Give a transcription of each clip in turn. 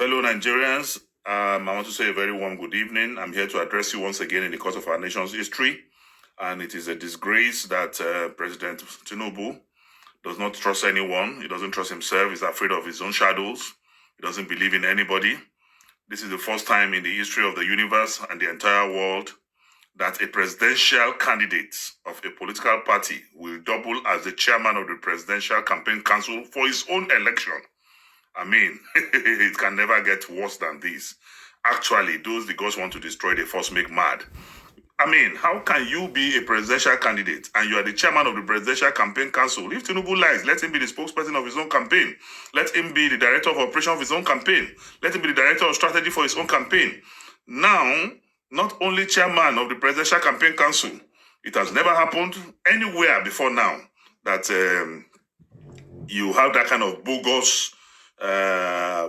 Fellow Nigerians, I want to say a very warm good evening. I'm here to address you once again in the course of our nation's history. And it is a disgrace that President TINUBU does not trust anyone. He doesn't trust himself. He's afraid of his own shadows. He doesn't believe in anybody. This is the first time in the history of the universe and the entire world that a presidential candidate of a political party will double as the chairman of the Presidential Campaign Council for his own election. I mean, it can never get worse than this. Actually, those the gods want to destroy, they first make mad. I mean, how can you be a presidential candidate and you are the chairman of the Presidential Campaign Council? If TINUBU lies, let him be the spokesperson of his own campaign. Let him be the director of operation of his own campaign. Let him be the director of strategy for his own campaign. Now, not only chairman of the Presidential Campaign Council, it has never happened anywhere before now that you have that kind of bogus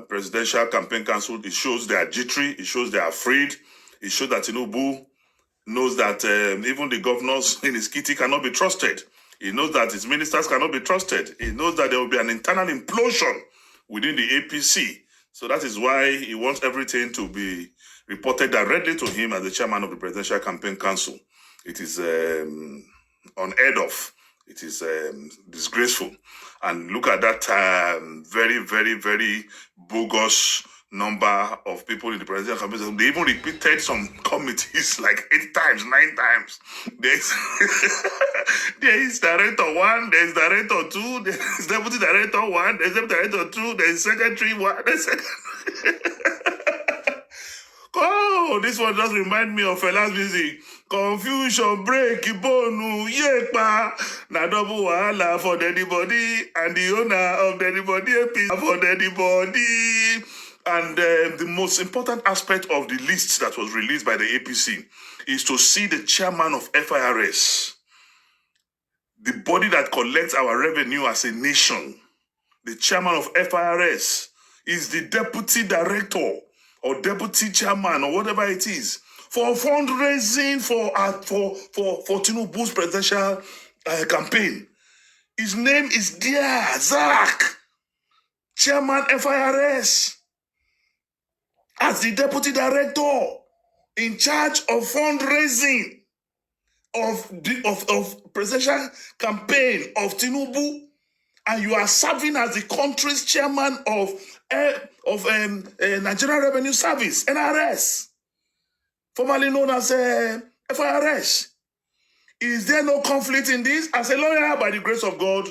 Presidential Campaign Council. It shows they are jittery. It shows they are afraid. It shows that TINUBU knows that even the governors in his kitty cannot be trusted. He knows that his ministers cannot be trusted. He knows that there will be an internal implosion within the APC. So that is why he wants everything to be reported directly to him as the chairman of the Presidential Campaign Council. It is unheard of. It is disgraceful. And look at that very, very, very bogus number of people in the presidential campaign. They even repeated some committees like 8 times, 9 times. There is director 1, there is director 2, there is deputy director 1, there is deputy director 2, there is secretary 1, there is Oh, this one just remind me of Fela's music. Confusion, break, bonu, yepa. Na double wahala for anybody, and the owner of anybody for anybody. And the most important aspect of the list that was released by the APC is to see the chairman of FIRS, the body that collects our revenue as a nation. The chairman of FIRS is the deputy director or deputy chairman or whatever it is for fundraising for TINUBU's presidential campaign. His name is Dear Zach, chairman FIRS, as the deputy director in charge of fundraising of presidential campaign of TINUBU, and you are serving as the country's chairman of Nigerian Revenue Service, NRS, formerly known as FIRS. Is there no conflict in this? As a lawyer, by the grace of God,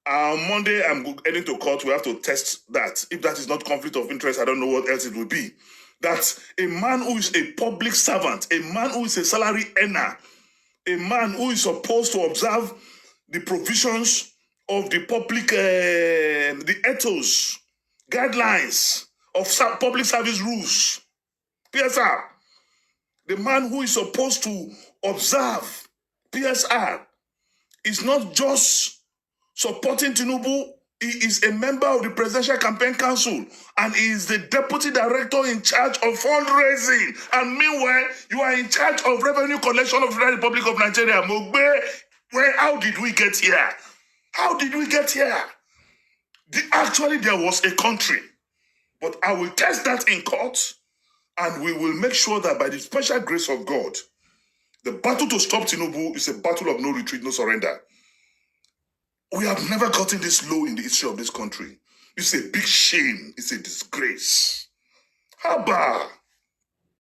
on Monday, I'm heading to court. We have to test that. If that is not conflict of interest, I don't know what else it will be. That a man who is a public servant, a man who is a salary earner, a man who is supposed to observe the provisions of the public, the ethos, guidelines of public service rules, PSR, the man who is supposed to observe PSR is not just supporting TINUBU. He is a member of the Presidential Campaign Council and he is the deputy director in charge of fundraising. And meanwhile, you are in charge of revenue collection of the Federal Republic of Nigeria. Mogbe, how did we get here? How did we get here? Actually, there was a country, but I will test that in court and we will make sure that by the special grace of God, the battle to stop TINUBU is a battle of no retreat, no surrender. We have never gotten this low in the history of this country. It's a big shame. It's a disgrace. Haba.